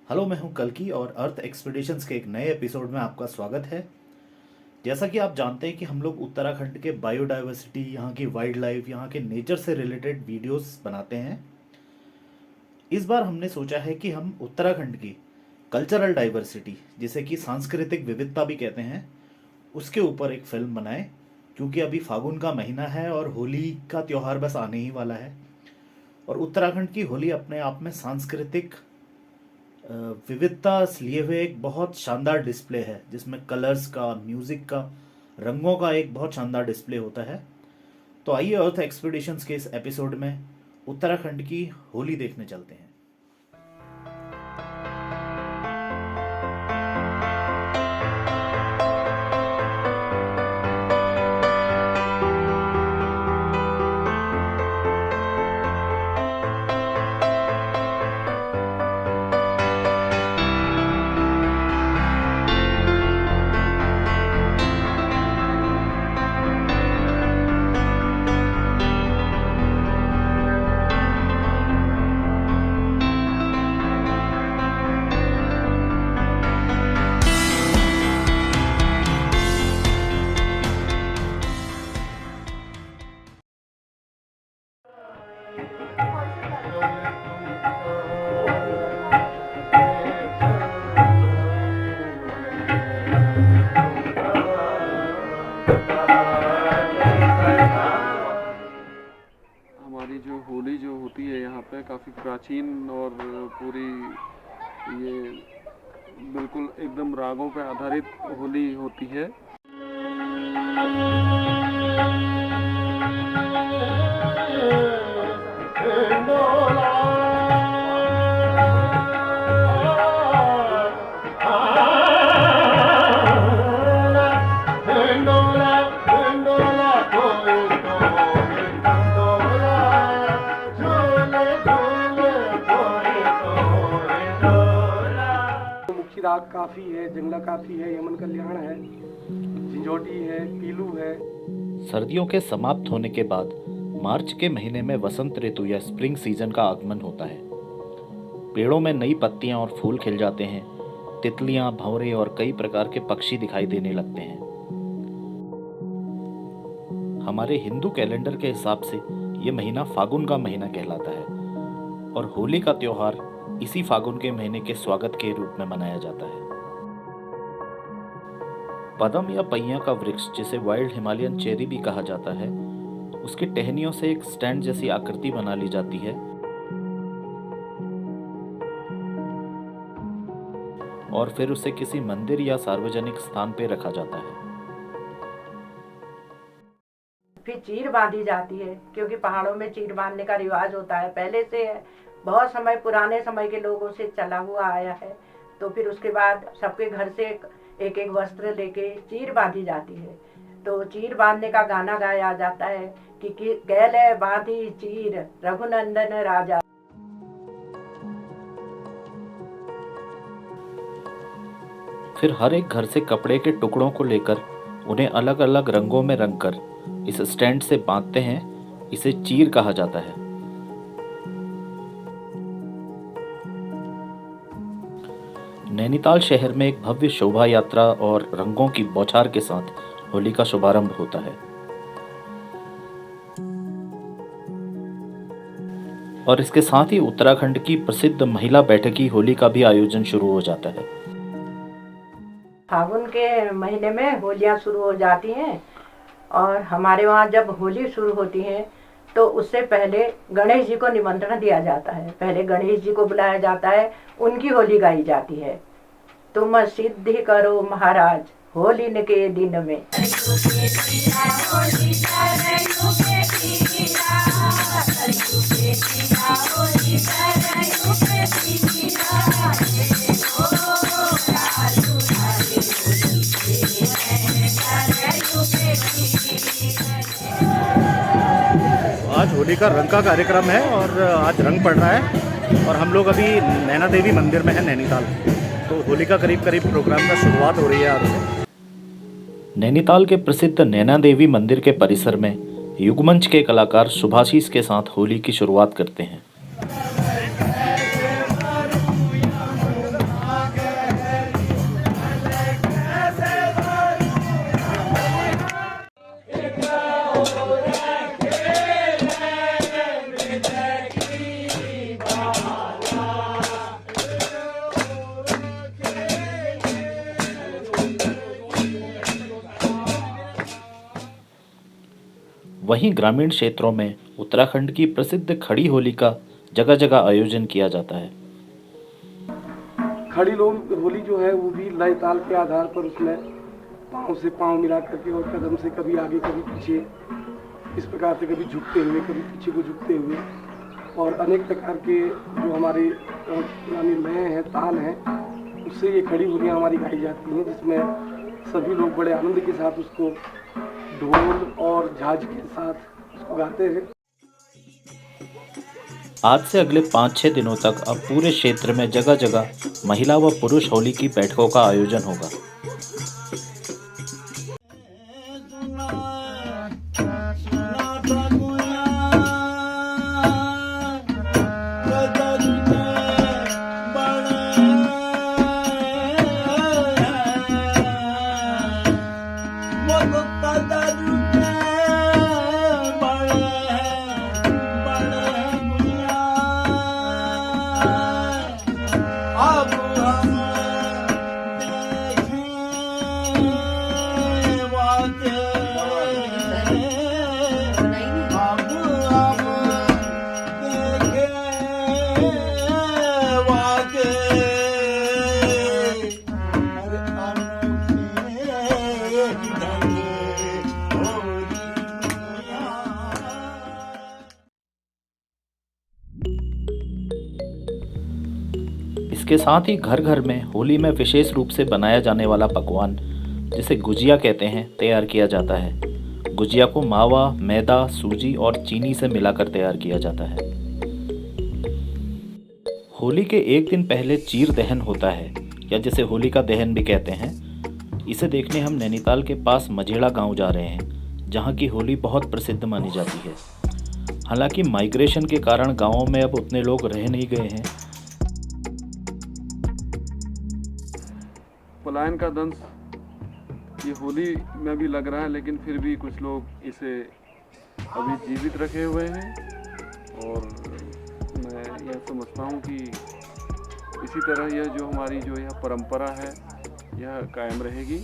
Hello, मैं हूं कल्कि और अर्थ एक्सपीडिशंस के एक नए एपिसोड में आपका स्वागत है। जैसा कि आप जानते हैं कि हम लोग उत्तराखंड के बायोडाइवर्सिटी, यहाँ की वाइल्ड लाइफ, यहाँ के नेचर से रिलेटेड वीडियोस बनाते हैं। इस बार हमने सोचा है कि हम उत्तराखंड की कल्चरल डाइवर्सिटी, जिसे कि सांस्कृतिक विविधता भी कहते हैं, उसके ऊपर एक फिल्म बनाएं। क्योंकि अभी फागुन का महीना है और होली का त्यौहार बस आने ही वाला है। और उत्तराखंड की होली अपने आप में सांस्कृतिक विविधता लिए हुए एक बहुत शानदार डिस्प्ले है, जिसमें कलर्स का, म्यूज़िक का, रंगों का एक बहुत शानदार डिस्प्ले होता है। तो आइए अर्थ एक्सपीडिशंस के इस एपिसोड में उत्तराखंड की होली देखने चलते हैं। हमारी जो होली जो होती है यहाँ पे काफ़ी प्राचीन और पूरी ये बिल्कुल एकदम रागों पे आधारित होली होती है। मुख्य राग काफ़ी है, जंगला काफ़ी है, यमन कल्याण है, झिंझोटी है, पीलू है। सर्दियों के समाप्त होने के बाद मार्च के महीने में वसंत ऋतु या स्प्रिंग सीजन का आगमन होता है। पेड़ों में नई पत्तियां और फूल खिल जाते हैं। तितलियां, भंवरे और कई प्रकार के पक्षी दिखाई देने लगते हैं। हमारे हिंदू कैलेंडर के हिसाब से ये महीना फागुन का महीना कहलाता है और होली का त्योहार इसी फागुन के महीने के स्वागत के रूप में मनाया जाता है। पदम या पहिया का वृक्ष, जिसे वाइल्ड हिमालयन चेरी भी कहा जाता है, उसकी टहनियों से एक स्टैंड जैसी आकृति बना ली जाती है और फिर उसे किसी मंदिर या सार्वजनिक स्थान पर रखा जाता है। फिर चीर बांधी जाती है, क्योंकि पहाड़ों में चीर बांधने का रिवाज होता है, पहले से है, बहुत समय पुराने समय के लोगों से चला हुआ आया है। तो फिर उसके बाद सबके घर से एक एक वस्त्र लेके चीर बांधी जाती है। तो चीर बांधने का गाना गाया जाता है कि गैले बांधी चीर रघुनंदन राजा। फिर हर एक घर से कपड़े के टुकड़ों को लेकर उन्हें अलग अलग रंगों में रंगकर इस स्टैंड से बांधते हैं। इसे चीर कहा जाता है। नैनीताल शहर में एक भव्य शोभा यात्रा और रंगों की बौछार के साथ होली का शुभारंभ होता है और इसके साथ ही उत्तराखंड की प्रसिद्ध महिला बैठकी होली का भी आयोजन शुरू हो जाता है। फागुन के महीने में होलियां शुरू हो जाती हैं और हमारे वहाँ जब होली शुरू होती है तो उससे पहले गणेश जी को निमंत्रण दिया जाता है। पहले गणेश जी को बुलाया जाता है, उनकी होली गाई जाती है। तुम सिद्धि करो महाराज होली के दिन में। आज होली का रंग का कार्यक्रम है और आज रंग पड़ रहा है और हम लोग अभी नैना देवी मंदिर में है नैनीताल। तो होली का करीब करीब प्रोग्राम का शुरुआत हो रही है आज से। नैनीताल के प्रसिद्ध नैना देवी मंदिर के परिसर में युगमंच के कलाकार शुभाशीष के साथ होली की शुरुआत करते हैं। वहीं ग्रामीण क्षेत्रों में उत्तराखंड की प्रसिद्ध खड़ी होली का जगह जगह आयोजन किया जाता है। खड़ी होली जो है वो भी लय ताल के आधार पर उसमें पाँव से पाँव मिला करके और कदम से कभी आगे कभी पीछे, इस प्रकार से कभी झुकते हुए कभी पीछे को झुकते हुए, और अनेक प्रकार के जो हमारे पुरानी लय हैं, ताल हैं, उससे ये खड़ी होलियाँ हमारी गाई जाती हैं, जिसमें सभी लोग बड़े आनंद के साथ उसको ढोल और झांझ के साथ उसको गाते हैं। आज से अगले 5-6 दिनों तक अब पूरे क्षेत्र में जगह जगह महिला व पुरुष होली की बैठकों का आयोजन होगा। इसके साथ ही घर घर में होली में विशेष रूप से बनाया जाने वाला पकवान, जिसे गुजिया कहते हैं, तैयार किया जाता है। गुजिया को मावा, मैदा, सूजी और चीनी से मिलाकर तैयार किया जाता है। होली के एक दिन पहले चीर दहन होता है, या जिसे होली का दहन भी कहते हैं। इसे देखने हम नैनीताल के पास मझेड़ा गांव जा रहे हैं, जहां की होली बहुत प्रसिद्ध मानी जाती है। हालांकि माइग्रेशन के कारण गांवों में अब उतने लोग रह नहीं गए हैं। पलायन का दंश ये होली में भी लग रहा है, लेकिन फिर भी कुछ लोग इसे अभी जीवित रखे हुए हैं, और मैं यह समझता हूँ कि इसी तरह यह जो हमारी जो यह परंपरा है यह कायम रहेगी।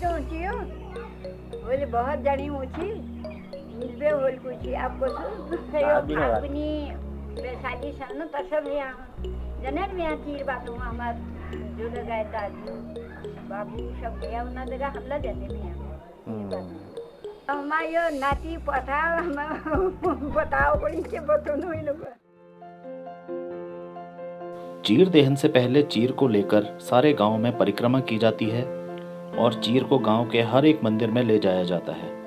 बोले बहुत जड़ी ऊँची मिलबे होल कुछ आपको अपनी वैशाली सन तसब यहाँ जनन में चीर बातों हमार जो लगाए दादी बाबू सब गया उन्हें जगह हमला देने में हमारे नाती पता बताओ बड़ी के बतों ही लोग। चीर दहन से पहले चीर को लेकर सारे गांव में परिक्रमा की जाती है और चीर को गांव के हर एक मंदिर में ले जाया जाता है।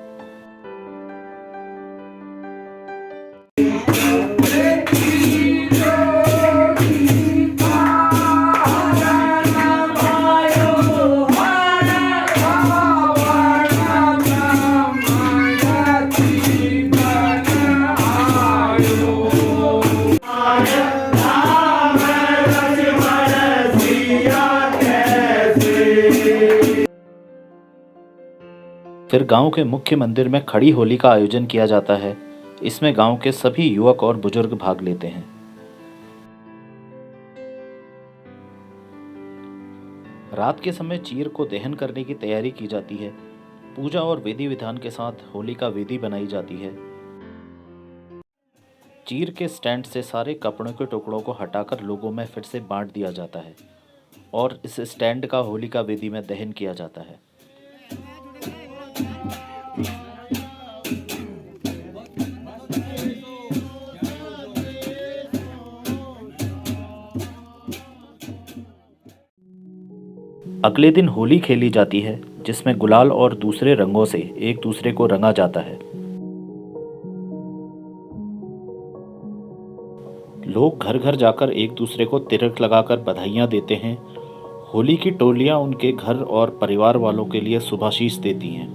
फिर गांव के मुख्य मंदिर में खड़ी होली का आयोजन किया जाता है। इसमें गांव के सभी युवक और बुजुर्ग भाग लेते हैं। रात के समय चीर को दहन करने की तैयारी की जाती है। पूजा और विधि विधान के साथ होली का वेदी बनाई जाती है। चीर के स्टैंड से सारे कपड़ों के टुकड़ों को हटाकर लोगों में फिर से बांट दिया जाता है और इस स्टैंड का होली का वेदी में दहन किया जाता है। अगले दिन होली खेली जाती है, जिसमें गुलाल और दूसरे रंगों से एक दूसरे को रंगा जाता है। लोग घर घर जाकर एक दूसरे को तिलक लगाकर बधाइयाँ देते हैं। होली की टोलियाँ उनके घर और परिवार वालों के लिए शुभाशीष देती हैं।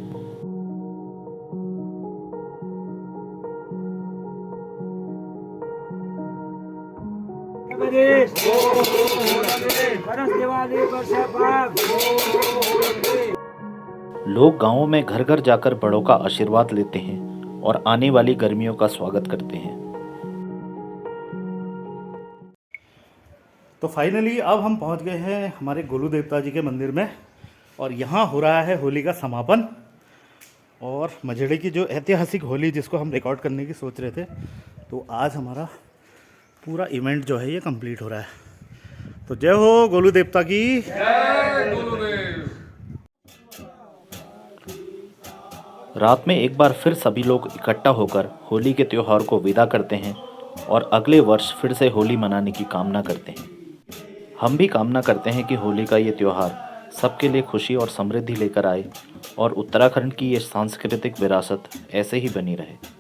लोग गांवों में घर घर जाकर बड़ों का आशीर्वाद लेते हैं और आने वाली गर्मियों का स्वागत करते हैं। तो फाइनली अब हम पहुंच गए हैं हमारे गोलू देवता जी के मंदिर में और यहाँ हो रहा है होली का समापन। और मझेड़े की जो ऐतिहासिक होली जिसको हम रिकॉर्ड करने की सोच रहे थे, तो आज हमारा पूरा इवेंट जो है ये कंप्लीट हो रहा है। तो जय हो गोलू देवता की। रात में एक बार फिर सभी लोग इकट्ठा होकर होली के त्यौहार को विदा करते हैं और अगले वर्ष फिर से होली मनाने की कामना करते हैं। हम भी कामना करते हैं कि होली का ये त्यौहार सबके लिए खुशी और समृद्धि लेकर आए और उत्तराखंड की ये सांस्कृतिक विरासत ऐसे ही बनी रहे।